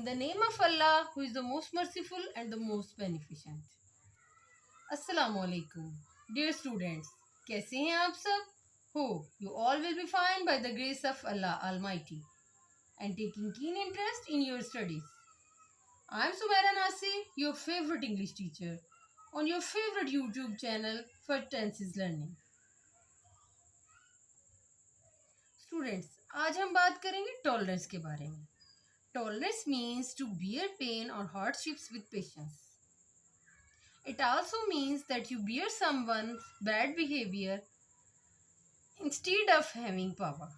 the name of Allah, who is the most merciful and the most beneficent. Assalamu alaikum. Dear students, कैसे हैं आप सब? Hope you all will be fine by the grace of Allah Almighty and taking keen interest in your studies. I am Sumaira Nasi, your favorite English teacher on your favorite YouTube channel for Tenses Learning. Students, आज हम बात करेंगे tolerance के बारे में. Tolerance means to bear pain or hardships with patience. It also means that you bear someone's bad behavior instead of having power.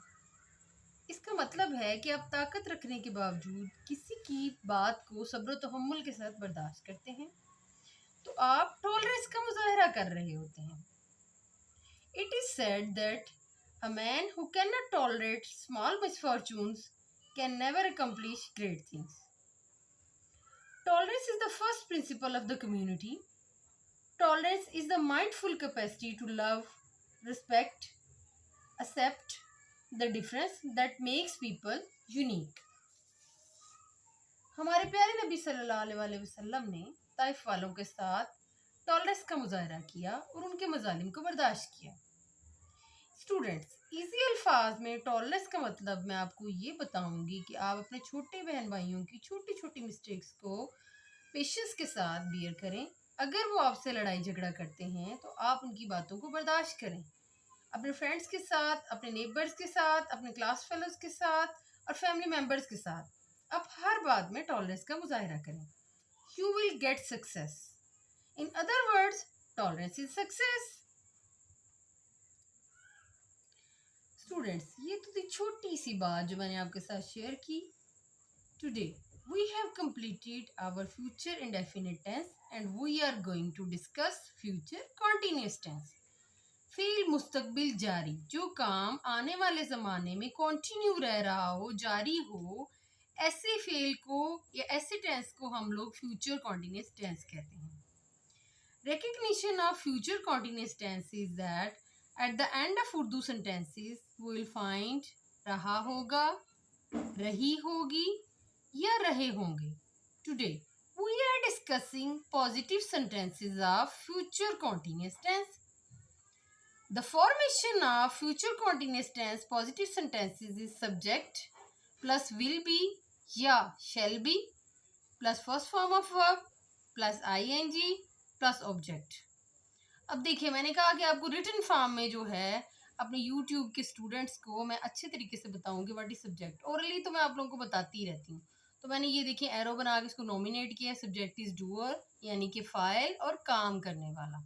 इसका मतलब है कि आप ताकत रखने के बावजूद किसी की बात को सब्र तहम्मुल के साथ बर्दाश्त करते हैं, तो आप टॉलरेंस का मुजाहरा कर रहे होते हैं. It is said that a man who cannot tolerate small misfortunes can never accomplish great things. Tolerance is the first principle of the community. Tolerance is the mindful capacity to love, respect, accept the difference that makes people unique. हमारे प्यारे नबी सल्लल्लाहु अलैहि वसल्लम ने Taif वालों के साथ tolerance का मुजाहरा किया और उनके मजालिम को बर्दाश्त किया. स्टूडेंट्स, इजी अल्फाज में टॉलरेंस का मतलब मैं आपको ये बताऊंगी कि आप अपने छोटे बहन भाइयों की छोटी छोटी मिस्टेक्स को पेशेंस के साथ बियर करें. अगर वो आपसे लड़ाई झगड़ा करते हैं तो आप उनकी बातों को बर्दाश्त करें. अपने फ्रेंड्स के साथ, अपने नेबर्स के साथ, अपने क्लास फेलोज के साथ और फैमिली मेम्बर्स के साथ आप हर बात में टॉलरेंस का मुजाहरा करें. You will get success. In other words, tolerance is success. Students, ये तो थी छोटी सी बात जो मैंने आपके साथ शेयर की. Today we have completed our future indefinite tense and we are going to discuss future continuous tense. फ़ेल मुस्तकबिल जारी, जो काम आने वाले ज़माने में कॉन्टिन्यू रह रहा हो, जारी हो, ऐसे फेल को या ऐसे टेंस को हम लोग फ्यूचर कॉन्टिन्यूअस टेंस कहते हैं. Recognition of future continuous tense is that at the end of Urdu sentences we will find रहा होगा, रही होगी या रहे होंगे. Today we are discussing positive sentences of future continuous tense. The formation of future continuous tense positive sentences is subject plus will be या shall be plus first form of verb plus ing plus object. अब देखिए, मैंने कहा कि आपको written form में जो है अपने यूट्यूब के स्टूडेंट्स को मैं अच्छे तरीके से बताऊंगी व्हाट इज सब्जेक्ट. ओरली तो मैं आप लोगों को बताती ही रहती हूँ. तो मैंने ये देखिए एरो बना के इसको नॉमिनेट किया. सब्जेक्ट इज डूअर यानी कि फाइल और काम करने वाला.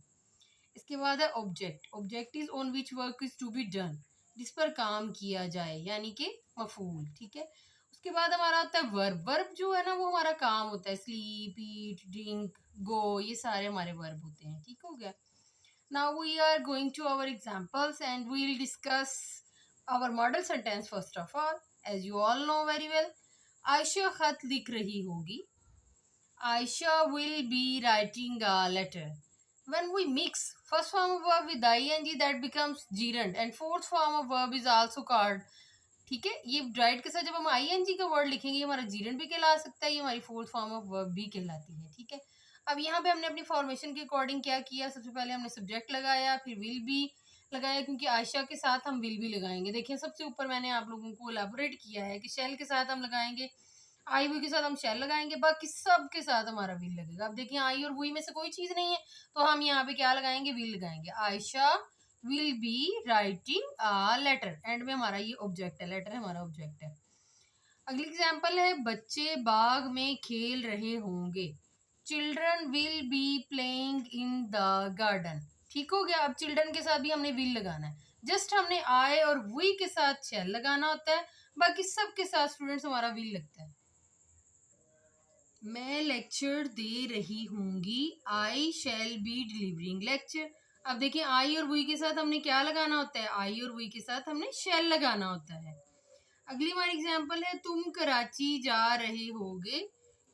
इसके बाद है object. Object is on which work is to be done, जिस पर काम किया जाए यानी कि मफूल. ठीक है. उसके बाद हमारा आता है वर्ब. वर्ब जो है ना वो हमारा काम होता है. स्लीप, ईट, ड्रिंक, गो, ये सारे हमारे वर्ब होते हैं. ठीक हो गया. Now we are going to our examples and we will discuss our model sentence first of all. As you all know very well, Aisha खत लिख रही होगी. Aisha will be writing a letter. When we mix first form of verb with ing, that becomes gerund and fourth form of verb is also called. ठीक है. ये right के साथ जब हम ing का वर्ड लिखेंगे हमारा gerund भी कहला सकता है, ये हमारी फोर्थ फॉर्म ऑफ वर्ब भी कहलाती है. ठीक है. अब यहाँ पे हमने अपनी फॉर्मेशन के अकॉर्डिंग क्या किया, सबसे पहले हमने सब्जेक्ट लगाया, फिर विल बी लगाया, क्योंकि आयशा के साथ हम विल भी लगाएंगे. देखिए सबसे ऊपर मैंने आप लोगों को एलाबोरेट किया है कि शेल के साथ हम लगाएंगे, आई वी के साथ हम शेल लगाएंगे, बाकी सब के साथ हमारा विल लगेगा. अब देखिए आई और वी में से कोई चीज़ नहीं है तो हम यहाँ पे क्या लगाएंगे, विल लगाएंगे. Ayesha will be writing a letter. End में हमारा ये ऑब्जेक्ट है, लेटर हमारा ऑब्जेक्ट है. अगली एग्जाम्पल है बच्चे बाग में खेल रहे होंगे. Children will be playing in the garden. ठीक हो गया. अब चिल्ड्रन के साथ भी हमने विल लगाना है. जस्ट हमने आई और वी के साथ शेल लगाना होता है, बाकी सब के साथ स्टूडेंट्स हमारा विल लगता है. मैं लेक्चर दे रही होंगी. आई शैल बी डिलीवरिंग लेक्चर. अब देखिए आई और वी के साथ हमने क्या लगाना होता है, आई और वी के साथ हमने शेल लगाना होता है. अगली हमारी एग्जाम्पल है तुम कराची जा रहे होगे.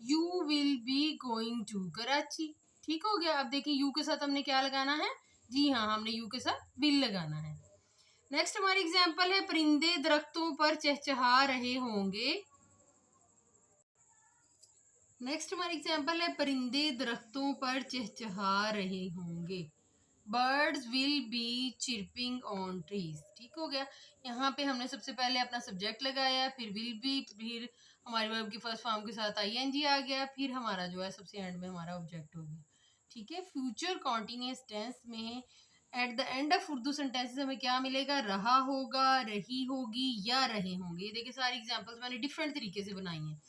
You will be going to Karachi. ठीक हो गया. अब देखिए यू के साथ हमने क्या लगाना है, जी हाँ हमने यू के साथ विल लगाना है. नेक्स्ट हमारी एग्जाम्पल है परिंदे दरख्तों पर चहचहा रहे होंगे. नेक्स्ट हमारा एग्जाम्पल है, परिंदे दरख्तों पर चहचहा रहे होंगे। Birds will be chirping on trees. ठीक हो गया। यहाँ पे हमने सबसे पहले अपना सब्जेक्ट लगाया, फिर विल बी, फिर हमारे वर्ब की फर्स्ट फॉर्म के साथ आईएनजी आ गया, फिर हमारा जो है सबसे एंड में हमारा ऑब्जेक्ट हो गया। ठीक है। फ्यूचर कॉन्टिन्यूस टेंस में at the end of Urdu sentences हमें क्या मिलेगा? रहा होगा, रही होगी या रहे होंगे। ये देखिए सारी एग्जांपल्स मैंने डिफरेंट तरीके से बनाई हैं।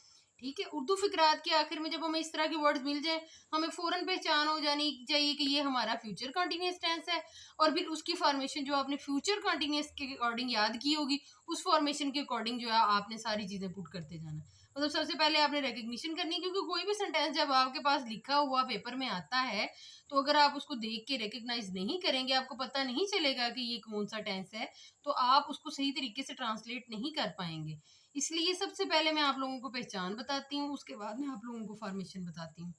ठीक है। उर्दू फिकरात के आखिर में जब हमें इस तरह के वर्ड्स मिल जाए, हमें फौरन पहचान हो जानी चाहिए कि ये हमारा फ्यूचर कंटिन्यूअस टेंस है, और फिर उसकी फॉर्मेशन जो आपने फ्यूचर कंटिन्यूअस के अकॉर्डिंग याद की होगी, उस फॉर्मेशन के अकॉर्डिंग जो है आपने सारी चीज़ें पुट करते जाना। मतलब सबसे पहले आपने रिकग्निशन करनी है, क्योंकि कोई भी सेंटेंस जब आपके पास लिखा हुआ पेपर में आता है, तो अगर आप उसको देख के रिकग्नाइज नहीं करेंगे, आपको पता नहीं चलेगा कि ये कौन सा टेंस है, तो आप उसको सही तरीके से ट्रांसलेट नहीं कर पाएंगे। इसलिए सबसे पहले मैं आप लोगों को पहचान बताती हूँ, उसके बाद मैं आप लोगों को फॉर्मेशन बताती हूँ।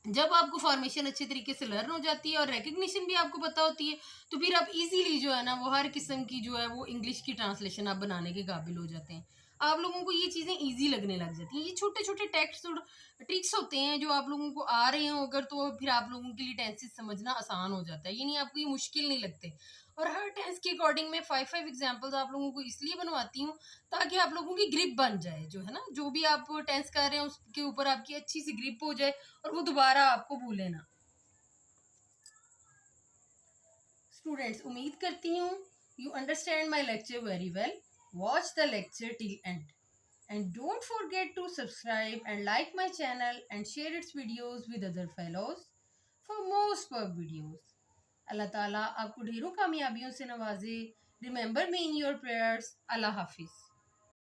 जब आपको फॉर्मेशन अच्छे तरीके से लर्न हो जाती है और रिकग्निशन भी आपको पता होती है, तो फिर आप इजीली जो है ना वो हर किस्म की जो है वो इंग्लिश की ट्रांसलेशन आप बनाने के काबिल हो जाते हैं। आप लोगों को ये चीज़ें इजी लगने लग जाती हैं। ये छोटे छोटे टेक्स्ट और ट्रिक्स होते हैं जो आप लोगों को आ रहे हो अगर, तो फिर आप लोगों के लिए टेंसेस समझना आसान हो जाता है। ये नहीं, आपको ये मुश्किल नहीं लगते। और हर टेंस के अकॉर्डिंग मैं 5 एग्जाम्पल्स आप लोगों को इसलिए बनवाती हूँ ताकि आप लोगों की ग्रिप बन जाए, जो है ना, जो भी आप टेंस कर रहे हैं उसके ऊपर आपकी अच्छी सी ग्रिप हो जाए और वो दोबारा आपको भूले ना। स्टूडेंट्स, उम्मीद करती हूँ you understand my lecture very well. Watch the lecture till and and don't forget to subscribe and like my channel and share its videos with other fellows for more superb videos. अल्लाह ताला आपको ढेरों कामयाबियों से नवाजे। Remember me in your prayers. Allah Hafiz.